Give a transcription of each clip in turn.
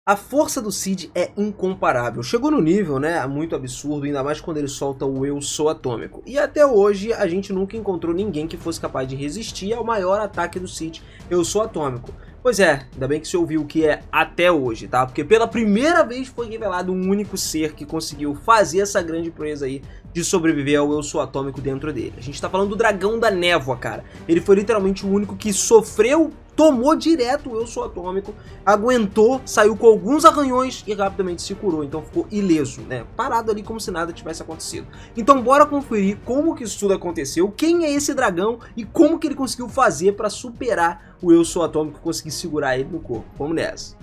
A força do Cid é incomparável. Chegou no nível, né, muito absurdo, ainda mais quando ele solta o Eu Sou Atômico. E até hoje a gente nunca encontrou ninguém que fosse capaz de resistir ao maior ataque do Cid, Eu Sou Atômico. Pois é, ainda bem que você ouviu o que é até hoje, tá? Porque pela primeira vez foi revelado um único ser que conseguiu fazer essa grande proeza aí de sobreviver ao Eu Sou Atômico dentro dele. A gente tá falando do Dragão da Névoa, cara. Ele foi literalmente o único que sofreu, tomou direto o Eu Sou Atômico, aguentou, saiu com alguns arranhões e rapidamente se curou, então ficou ileso, né? Parado ali como se nada tivesse acontecido. Então bora conferir como que isso tudo aconteceu, quem é esse dragão e como que ele conseguiu fazer para superar o Eu Sou Atômico e conseguir segurar ele no corpo. Vamos nessa.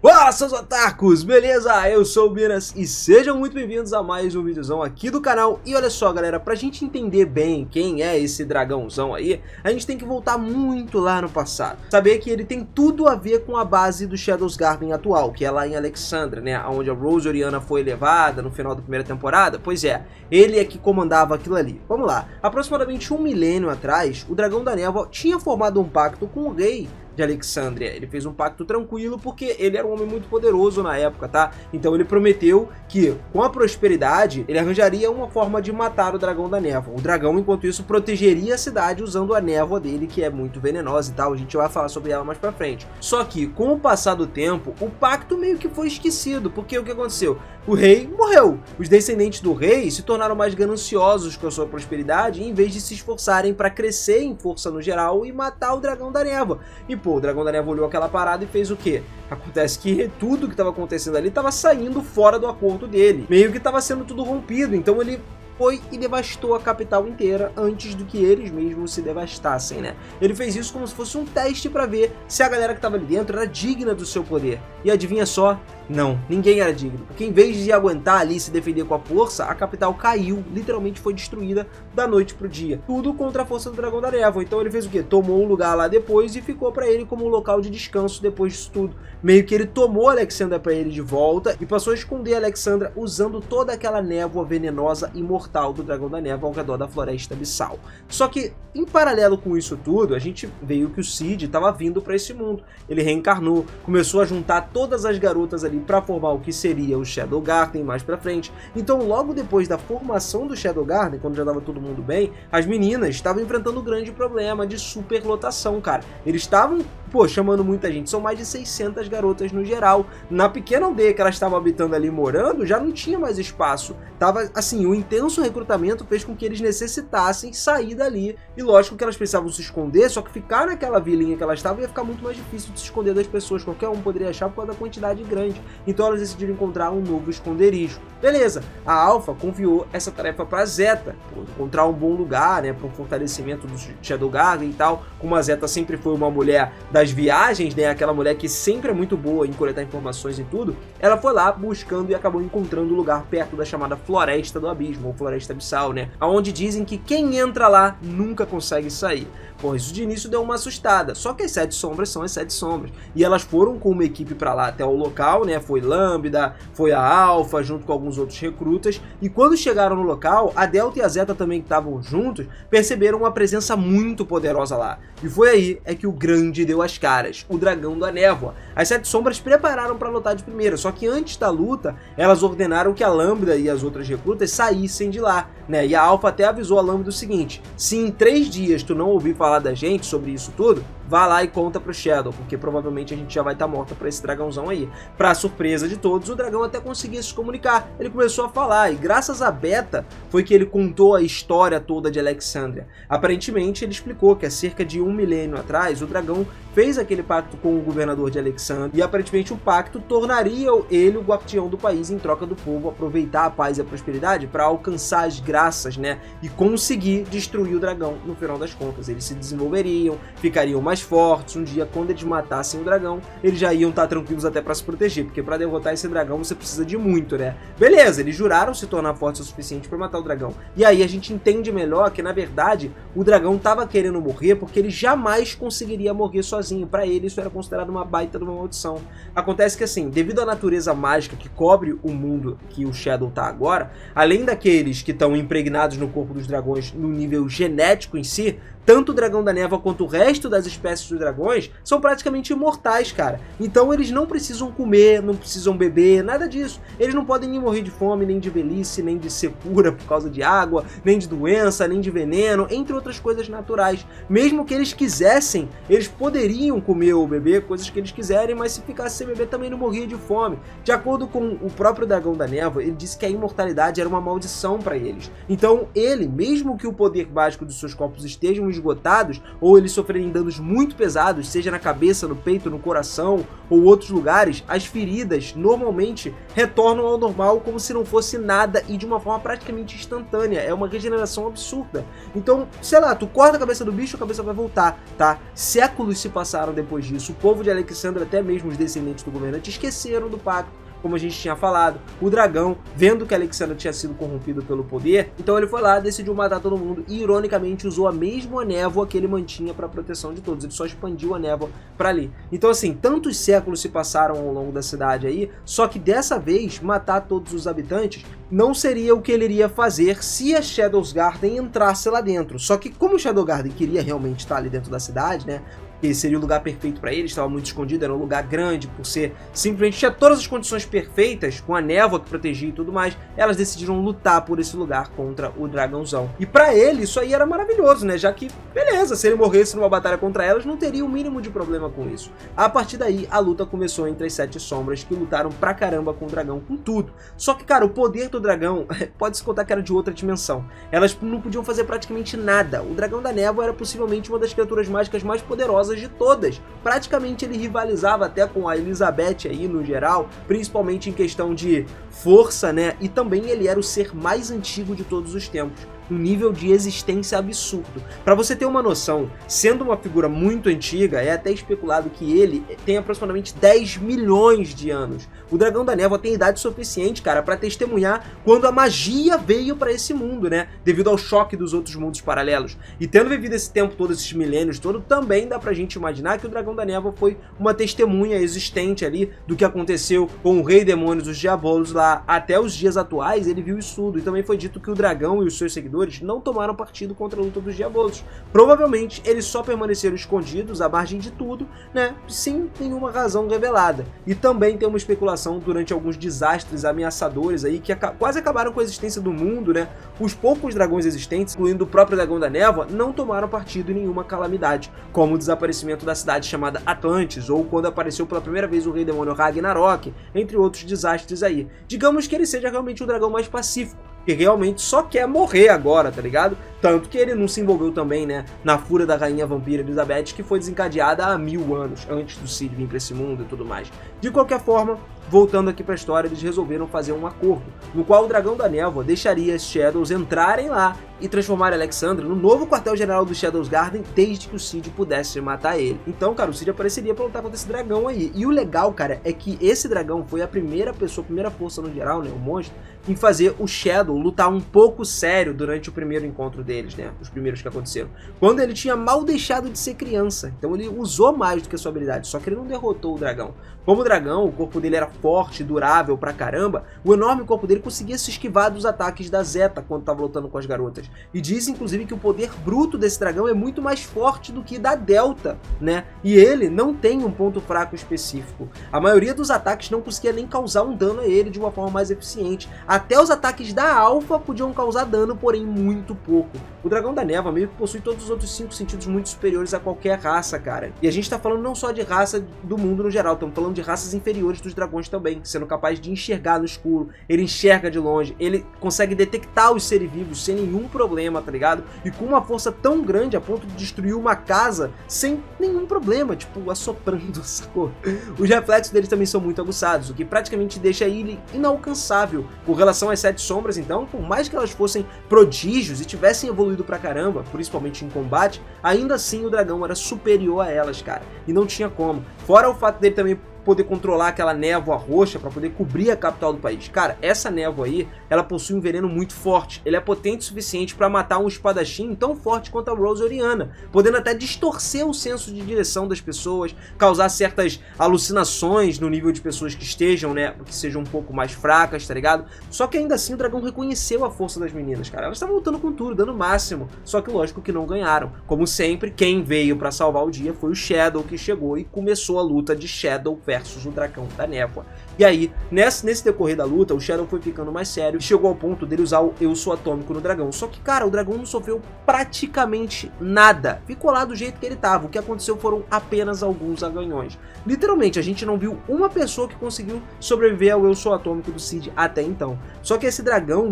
Fala, seus otakus! Beleza? Eu sou o Minas e sejam muito bem-vindos a mais um videozão aqui do canal. E olha só, galera, pra gente entender bem quem é esse dragãozão aí, a gente tem que voltar muito lá no passado. Saber que ele tem tudo a ver com a base do Shadows Garden atual, que é lá em Alexandria, né? Onde a Rose Oriana foi levada no final da primeira temporada. Pois é, ele é que comandava aquilo ali. Vamos lá. Aproximadamente um milênio atrás, o Dragão da Névoa tinha formado um pacto com o rei de Alexandria. Ele fez um pacto tranquilo porque ele era um homem muito poderoso na época, tá? Então ele prometeu que, com a prosperidade, ele arranjaria uma forma de matar o Dragão da Névoa. O dragão, enquanto isso, protegeria a cidade usando a névoa dele, que é muito venenosa e tal. A gente vai falar sobre ela mais pra frente. Só que, com o passar do tempo, o pacto meio que foi esquecido, porque o que aconteceu? O rei morreu. Os descendentes do rei se tornaram mais gananciosos com a sua prosperidade, em vez de se esforçarem para crescer em força no geral e matar o Dragão da Névoa. E pô, o Dragão da Névoa olhou aquela parada e fez o quê? Acontece que tudo que estava acontecendo ali estava saindo fora do acordo dele. Meio que estava sendo tudo rompido, então ele foi e devastou a capital inteira antes do que eles mesmos se devastassem, né? Ele fez isso como se fosse um teste para ver se a galera que estava ali dentro era digna do seu poder. E adivinha só? Não, ninguém era digno, porque em vez de aguentar ali e se defender com a força, a capital caiu, literalmente foi destruída da noite pro dia. Tudo contra a força do Dragão da Névoa. Então ele fez o quê? Tomou um lugar lá depois e ficou pra ele como um local de descanso depois disso tudo. Meio que ele tomou Alexandria pra ele de volta e passou a esconder Alexandria usando toda aquela névoa venenosa e mortal do Dragão da Névoa ao redor da Floresta Abissal. Só que, em paralelo com isso tudo, a gente veio que o Cid estava vindo pra esse mundo. Ele reencarnou, começou a juntar todas as garotas ali para formar o que seria o Shadow Garden mais pra frente. Então logo depois da formação do Shadow Garden, quando já dava todo mundo bem, as meninas estavam enfrentando um grande problema de superlotação, cara. Eles estavam, pô, chamando muita gente, são mais de 600 garotas no geral. Na pequena aldeia que elas estavam habitando ali, morando, já não tinha mais espaço. Tava, assim, o intenso recrutamento fez com que eles necessitassem sair dali. E lógico que elas precisavam se esconder, só que ficar naquela vilinha que elas estavam ia ficar muito mais difícil de se esconder das pessoas. Qualquer um poderia achar por causa da quantidade grande. Então elas decidiram encontrar um novo esconderijo. Beleza, a Alpha confiou essa tarefa para Zeta, encontrar um bom lugar, né, para um fortalecimento do Shadow Garden e tal. Como a Zeta sempre foi uma mulher das viagens, né, aquela mulher que sempre é muito boa em coletar informações e tudo, ela foi lá buscando e acabou encontrando um lugar perto da chamada Floresta do Abismo, ou Floresta Abissal, né, onde dizem que quem entra lá nunca consegue sair. Pô, isso de início deu uma assustada, só que as 7 sombras são as 7 sombras, e elas foram com uma equipe para lá até o local, né, foi Lambda, foi a Alpha, junto com alguns outros recrutas, e quando chegaram no local, a Delta e a Zeta também que estavam juntos, perceberam uma presença muito poderosa lá, e foi aí é que o grande deu as caras, o Dragão da Névoa. As 7 sombras prepararam para lutar de primeira, só que antes da luta, elas ordenaram que a Lambda e as outras recrutas saíssem de lá, né, e a Alpha até avisou a Lambda o seguinte: se em 3 dias tu não ouvir falar da gente sobre isso tudo, vá lá e conta pro Shadow, porque provavelmente a gente já vai estar morta pra esse dragãozão aí. Pra surpresa de todos, o dragão até conseguia se comunicar. Ele começou a falar, e graças a Beta foi que ele contou a história toda de Alexandria. Aparentemente, ele explicou que há cerca de 1 milênio atrás, o dragão fez aquele pacto com o governador de Alexandria, e aparentemente o pacto tornaria ele o guardião do país em troca do povo aproveitar a paz e a prosperidade para alcançar as graças, né, e conseguir destruir o dragão no final das contas. Eles se desenvolveriam, ficariam mais mais fortes. Um dia, quando eles matassem o dragão, eles já iam estar tranquilos até para se proteger, porque para derrotar esse dragão você precisa de muito, né? Beleza, eles juraram se tornar fortes o suficiente para matar o dragão. E aí a gente entende melhor que, na verdade, o dragão estava querendo morrer porque ele jamais conseguiria morrer sozinho. Para ele, isso era considerado uma baita de uma maldição. Acontece que, assim, devido à natureza mágica que cobre o mundo que o Shadow tá agora, além daqueles que estão impregnados no corpo dos dragões no nível genético em si, tanto o Dragão da Névoa quanto o resto das espécies dos dragões são praticamente imortais, cara. Então eles não precisam comer, não precisam beber, nada disso. Eles não podem nem morrer de fome, nem de velhice, nem de secura por causa de água, nem de doença, nem de veneno, entre outras coisas naturais. Mesmo que eles quisessem, eles poderiam comer ou beber coisas que eles quiserem, mas se ficasse sem beber também não morria de fome. De acordo com o próprio Dragão da Névoa, ele disse que a imortalidade era uma maldição para eles. Então ele, mesmo que o poder mágico dos seus corpos estejam esgotados, ou eles sofrerem danos muito pesados, seja na cabeça, no peito, no coração ou outros lugares, as feridas normalmente retornam ao normal como se não fosse nada e de uma forma praticamente instantânea. É uma regeneração absurda. Então, sei lá, tu corta a cabeça do bicho, a cabeça vai voltar, tá? Séculos se passaram depois disso. O povo de Alexandria, até mesmo os descendentes do governante, esqueceram do pacto. Como a gente tinha falado, o dragão, vendo que Alexandria tinha sido corrompido pelo poder, então ele foi lá, decidiu matar todo mundo e, ironicamente, usou a mesma névoa que ele mantinha para proteção de todos. Ele só expandiu a névoa para ali. Então, assim, tantos séculos se passaram ao longo da cidade aí, só que dessa vez, matar todos os habitantes não seria o que ele iria fazer se a Shadow's Garden entrasse lá dentro. Só que como o Shadow Garden queria realmente estar ali dentro da cidade, né? Que seria o lugar perfeito para ele, estava muito escondido, era um lugar grande, por ser simplesmente tinha todas as condições perfeitas, com a névoa que protegia e tudo mais, elas decidiram lutar por esse lugar contra o dragãozão. E para ele isso aí era maravilhoso, né? Já que, beleza, se ele morresse numa batalha contra elas, não teria o mínimo de problema com isso. A partir daí, a luta começou entre as 7 sombras, que lutaram pra caramba com o dragão, com tudo. Só que, cara, o poder do dragão, pode-se contar que era de outra dimensão. Elas não podiam fazer praticamente nada. O dragão da névoa era possivelmente uma das criaturas mágicas mais poderosas de todas. Praticamente ele rivalizava até com a Elizabeth aí no geral, principalmente em questão de força, né? E também ele era o ser mais antigo de todos os tempos. Um nível de existência absurdo. Para você ter uma noção, sendo uma figura muito antiga, é até especulado que ele tem aproximadamente 10 milhões de anos. O Dragão da Névoa tem idade suficiente, cara, para testemunhar quando a magia veio para esse mundo, né? Devido ao choque dos outros mundos paralelos. E tendo vivido esse tempo todo, esses milênios todo, também dá pra gente imaginar que o Dragão da Névoa foi uma testemunha existente ali do que aconteceu com o Rei Demônios, os Diabolos lá. Até os dias atuais ele viu isso tudo. E também foi dito que o dragão e os seus seguidores não tomaram partido contra a luta dos Diabolos. Provavelmente eles só permaneceram escondidos à margem de tudo, né? Sem nenhuma razão revelada. E também tem uma especulação durante alguns desastres ameaçadores aí que quase acabaram com a existência do mundo, né? Os poucos dragões existentes, incluindo o próprio Dragão da Névoa, não tomaram partido em nenhuma calamidade, como o desaparecimento da cidade chamada Atlantis, ou quando apareceu pela primeira vez o Rei Demônio Ragnarok, entre outros desastres aí. Digamos que ele seja realmente o dragão mais pacífico, que realmente só quer morrer agora, tá ligado? Tanto que ele não se envolveu também, né, na fúria da rainha vampira Elizabeth, que foi desencadeada há 1000 anos, antes do Cid vir pra esse mundo e tudo mais. De qualquer forma, voltando aqui pra história, eles resolveram fazer um acordo, no qual o Dragão da Névoa deixaria as Shadows entrarem lá e transformar Alexandria no novo quartel-general do Shadow's Garden, desde que o Cid pudesse matar ele. Então, cara, o Cid apareceria pra lutar contra esse dragão aí. E o legal, cara, é que esse dragão foi a primeira pessoa, a primeira força no geral, né, o monstro, em fazer o Shadow lutar um pouco sério durante o primeiro encontro deles, né, os primeiros que aconteceram, quando ele tinha mal deixado de ser criança. Então ele usou mais do que a sua habilidade, só que ele não derrotou o dragão. Como o dragão, o corpo dele era forte, durável pra caramba, o enorme corpo dele conseguia se esquivar dos ataques da Zeta quando tava lutando com as garotas. E diz, inclusive, que o poder bruto desse dragão é muito mais forte do que da Delta, né? E ele não tem um ponto fraco específico. A maioria dos ataques não conseguia nem causar um dano a ele de uma forma mais eficiente. Até os ataques da Alpha podiam causar dano, porém muito pouco. O Dragão da Névoa meio que possui todos os outros 5 sentidos muito superiores a qualquer raça, cara. E a gente tá falando não só de raça do mundo no geral, estamos falando de raças inferiores dos dragões também, sendo capaz de enxergar no escuro, ele enxerga de longe, ele consegue detectar os seres vivos sem nenhum problema, tá ligado? E com uma força tão grande a ponto de destruir uma casa sem nenhum problema, tipo, assoprando, sacou? Os reflexos deles também são muito aguçados, o que praticamente deixa ele inalcançável. Com relação às Sete Sombras, então, por mais que elas fossem prodígios e tivessem evoluído pra caramba, principalmente em combate, ainda assim o dragão era superior a elas, cara, e não tinha como. Fora o fato dele também poder controlar aquela névoa roxa para poder cobrir a capital do país. Cara, essa névoa aí, ela possui um veneno muito forte. Ele é potente o suficiente para matar um espadachim tão forte quanto a Rose Oriana, podendo até distorcer o senso de direção das pessoas, causar certas alucinações no nível de pessoas que estejam, né, que sejam um pouco mais fracas, tá ligado? Só que ainda assim o dragão reconheceu a força das meninas, cara. Elas estavam lutando com tudo, dando o máximo, só que lógico que não ganharam. Como sempre, quem veio para salvar o dia foi o Shadow, que chegou e começou a luta de Shadow versus o dragão da névoa. E aí, nesse decorrer da luta, o Shadow foi ficando mais sério e chegou ao ponto dele usar o Eu Sou Atômico no dragão. Só que, cara, o dragão não sofreu praticamente nada. Ficou lá do jeito que ele tava. O que aconteceu foram apenas alguns aganhões. Literalmente, a gente não viu uma pessoa que conseguiu sobreviver ao Eu Sou Atômico do Cid até então. Só que esse dragão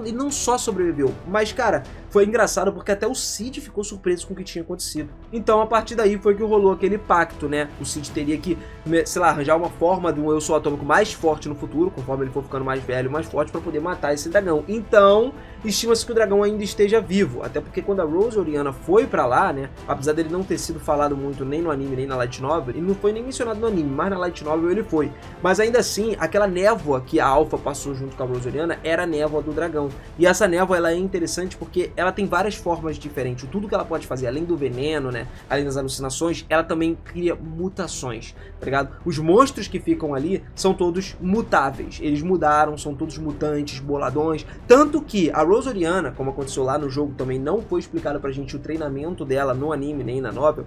ele não só sobreviveu, mas, cara, foi engraçado porque até o Cid ficou surpreso com o que tinha acontecido. Então, a partir daí foi que rolou aquele pacto, né? O Cid teria que, sei lá, arranjar uma forma de um Eu Sou Atômico mais forte no futuro, conforme ele for ficando mais velho, mais forte, para poder matar esse dragão. Então, estima-se que o dragão ainda esteja vivo, até porque quando a Rose Oriana foi pra lá, né, apesar dele não ter sido falado muito nem no anime, nem na light novel, ele não foi nem mencionado no anime, mas na light novel ele foi. Mas ainda assim, aquela névoa que a Alpha passou junto com a Rose Oriana era a névoa do dragão. E essa névoa, ela é interessante porque ela tem várias formas diferentes. Tudo que ela pode fazer, além do veneno, né, além das alucinações, ela também cria mutações, tá ligado? Os monstros que ficam ali são todos mutáveis. Eles mudaram, são todos mutantes, boladões. Tanto que a Rose Oriana, como aconteceu lá no jogo, também não foi explicado pra gente o treinamento dela no anime nem na novel.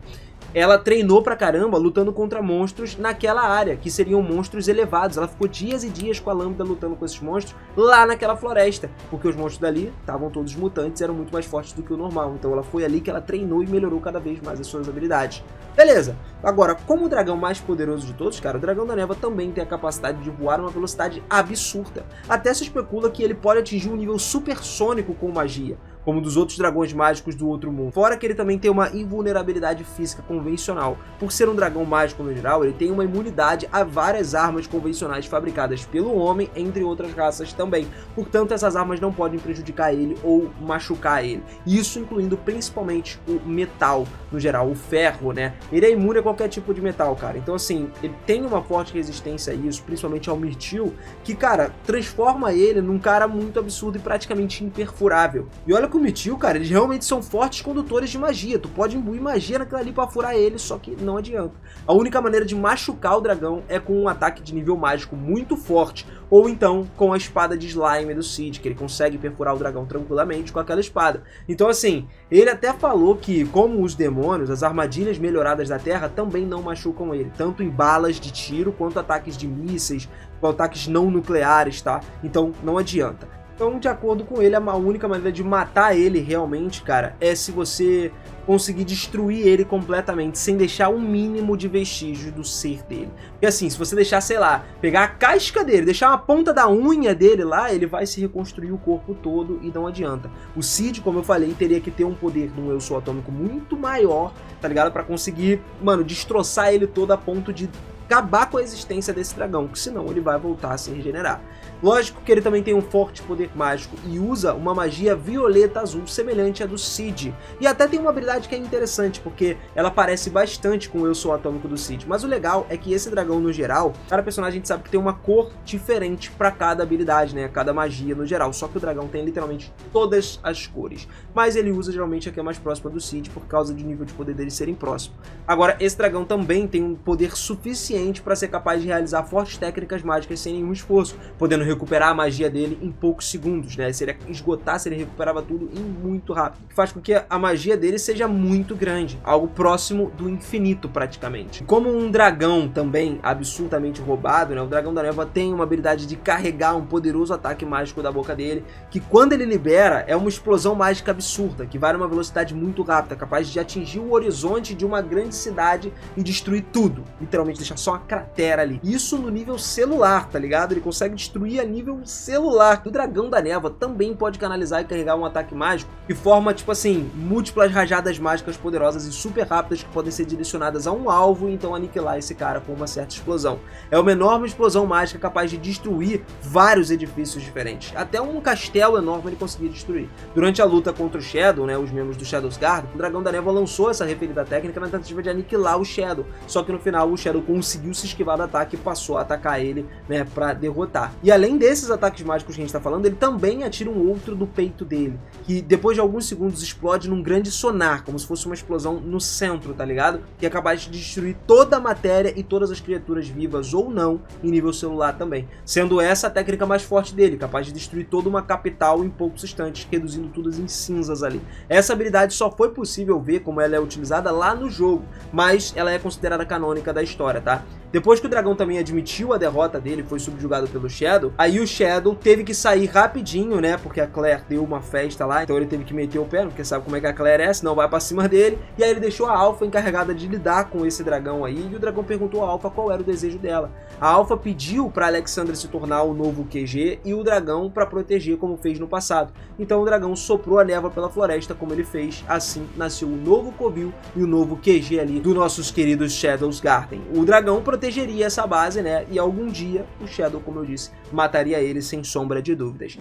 Ela treinou pra caramba lutando contra monstros naquela área, que seriam monstros elevados. Ela ficou dias e dias com a lâmpada lutando com esses monstros lá naquela floresta, porque os monstros dali estavam todos mutantes, eram muito mais fortes do que o normal. Então ela foi ali que ela treinou e melhorou cada vez mais as suas habilidades. Beleza, agora, como o dragão mais poderoso de todos, cara, o dragão da névoa também tem a capacidade de voar a uma velocidade absurda. Até se especula que ele pode atingir um nível supersônico com magia, como dos outros dragões mágicos do outro mundo. Fora que ele também tem uma invulnerabilidade física convencional. Por ser um dragão mágico no geral, ele tem uma imunidade a várias armas convencionais fabricadas pelo homem, entre outras raças também. Portanto, essas armas não podem prejudicar ele ou machucar ele. Isso incluindo principalmente o metal, no geral, o ferro, né? Ele é imune a qualquer tipo de metal, cara. Então, assim, ele tem uma forte resistência a isso, principalmente ao mirtil, que, cara, transforma ele num cara muito absurdo e praticamente imperfurável. E olha que o Mirtil, cara, eles realmente são fortes condutores de magia. Tu pode imbuir magia naquilo ali pra furar ele, só que não adianta. A única maneira de machucar o dragão é com um ataque de nível mágico muito forte, ou então com a espada de slime do Cid, que ele consegue perfurar o dragão tranquilamente com aquela espada. Então, assim, ele até falou que, como os demônios, as armadilhas melhoradas da Terra também não machucam ele, tanto em balas de tiro quanto ataques de mísseis, ou ataques não nucleares, tá? Então, não adianta. Então, de acordo com ele, a única maneira de matar ele realmente, cara, é se você conseguir destruir ele completamente, sem deixar um mínimo de vestígio do ser dele. Porque assim, se você deixar, sei lá, pegar a casca dele, deixar uma ponta da unha dele lá, ele vai se reconstruir o corpo todo e não adianta. O Cid, como eu falei, teria que ter um poder de um Eu Sou Atômico muito maior, tá ligado? Pra conseguir, mano, destroçar ele todo a ponto de acabar com a existência desse dragão, que senão ele vai voltar a se regenerar. Lógico que ele também tem um forte poder mágico e usa uma magia violeta azul semelhante à do Cid. E até tem uma habilidade que é interessante, porque ela parece bastante com o Eu Sou Atômico do Cid. Mas o legal é que esse dragão, no geral, cada personagem a gente sabe que tem uma cor diferente para cada habilidade, né? Cada magia no geral. Só que o dragão tem literalmente todas as cores. Mas ele usa geralmente a que é mais próxima do Cid, por causa do nível de poder dele serem próximo. Agora, esse dragão também tem um poder suficiente para ser capaz de realizar fortes técnicas mágicas sem nenhum esforço, podendo recuperar a magia dele em poucos segundos, né? Se ele esgotasse, ele recuperava tudo em muito rápido, o que faz com que a magia dele seja muito grande, algo próximo do infinito praticamente. Como um dragão também absolutamente roubado, né? O dragão da névoa tem uma habilidade de carregar um poderoso ataque mágico da boca dele, que quando ele libera é uma explosão mágica absurda, que vai numa velocidade muito rápida, capaz de atingir o horizonte de uma grande cidade e destruir tudo, literalmente deixar só uma cratera ali. Isso no nível celular, tá ligado? Ele consegue destruir a nível celular. O Dragão da Névoa também pode canalizar e carregar um ataque mágico que forma, tipo assim, múltiplas rajadas mágicas poderosas e super rápidas que podem ser direcionadas a um alvo e então aniquilar esse cara com uma certa explosão. É uma enorme explosão mágica capaz de destruir vários edifícios diferentes. Até um castelo enorme ele conseguia destruir. Durante a luta contra o Shadow, né, os membros do Shadows Guard, o Dragão da Névoa lançou essa referida técnica na tentativa de aniquilar o Shadow. Só que no final o Shadow conseguiu se esquivar do ataque e passou a atacar ele, né, pra derrotar. E além desses ataques mágicos que a gente tá falando, ele também atira um outro do peito dele, que depois de alguns segundos explode num grande sonar, como se fosse uma explosão no centro, tá ligado? Que é capaz de destruir toda a matéria e todas as criaturas vivas ou não em nível celular também. Sendo essa a técnica mais forte dele, capaz de destruir toda uma capital em poucos instantes, reduzindo tudo em cinzas ali. Essa habilidade só foi possível ver como ela é utilizada lá no jogo, mas ela é considerada canônica da história, tá? Depois que o dragão também admitiu a derrota dele, foi subjugado pelo Shadow, aí o Shadow teve que sair rapidinho, né, porque a Claire deu uma festa lá, então ele teve que meter o pé, porque sabe como é que a Claire é, senão vai pra cima dele, e aí ele deixou a Alpha encarregada de lidar com esse dragão aí, e o dragão perguntou a Alpha qual era o desejo dela. A Alpha pediu pra Alexandra se tornar o novo QG e o dragão pra proteger, como fez no passado. Então o dragão soprou a névoa pela floresta, como ele fez, assim nasceu o novo Covil e o novo QG ali dos nossos queridos Shadows Garden. O dragão protegeria essa base, né, e algum dia o Shadow, como eu disse, mataria ele sem sombra de dúvidas.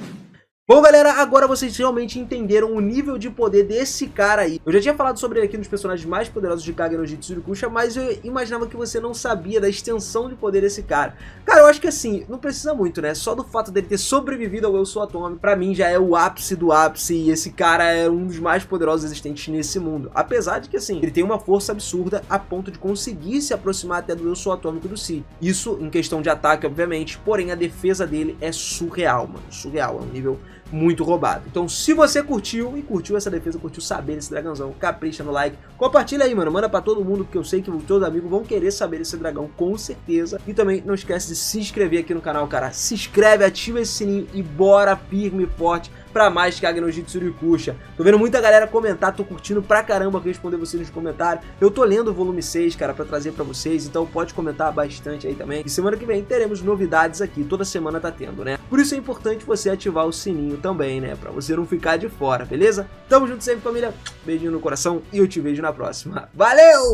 Bom, galera, agora vocês realmente entenderam o nível de poder desse cara aí. Eu já tinha falado sobre ele aqui nos personagens mais poderosos de Kage no Jitsurukusha, mas eu imaginava que você não sabia da extensão de poder desse cara. Cara, eu acho que assim, não precisa muito, né? Só do fato dele ter sobrevivido ao Eu Sou Atômico, pra mim já é o ápice do ápice, e esse cara é um dos mais poderosos existentes nesse mundo. Apesar de que, assim, ele tem uma força absurda a ponto de conseguir se aproximar até do Eu Sou Atômico do Seed. Isso em questão de ataque, obviamente, porém a defesa dele é surreal, mano. Surreal, é um nível muito roubado. Então, se você curtiu essa defesa, curtiu saber desse dragãozão, capricha no like, compartilha aí, mano, manda pra todo mundo, porque eu sei que os teus amigos vão querer saber desse dragão, com certeza. E também não esquece de se inscrever aqui no canal, cara. Se inscreve, ativa esse sininho e bora firme e forte pra mais Kage no Jitsurukusha. Tô vendo muita galera comentar, tô curtindo pra caramba responder vocês nos comentários. Eu tô lendo o volume 6, cara, pra trazer pra vocês, então pode comentar bastante aí também. E semana que vem teremos novidades aqui, toda semana tá tendo, né? Por isso é importante você ativar o sininho também, né? Pra você não ficar de fora, beleza? Tamo junto sempre, família. Beijinho no coração e eu te vejo na próxima. Valeu!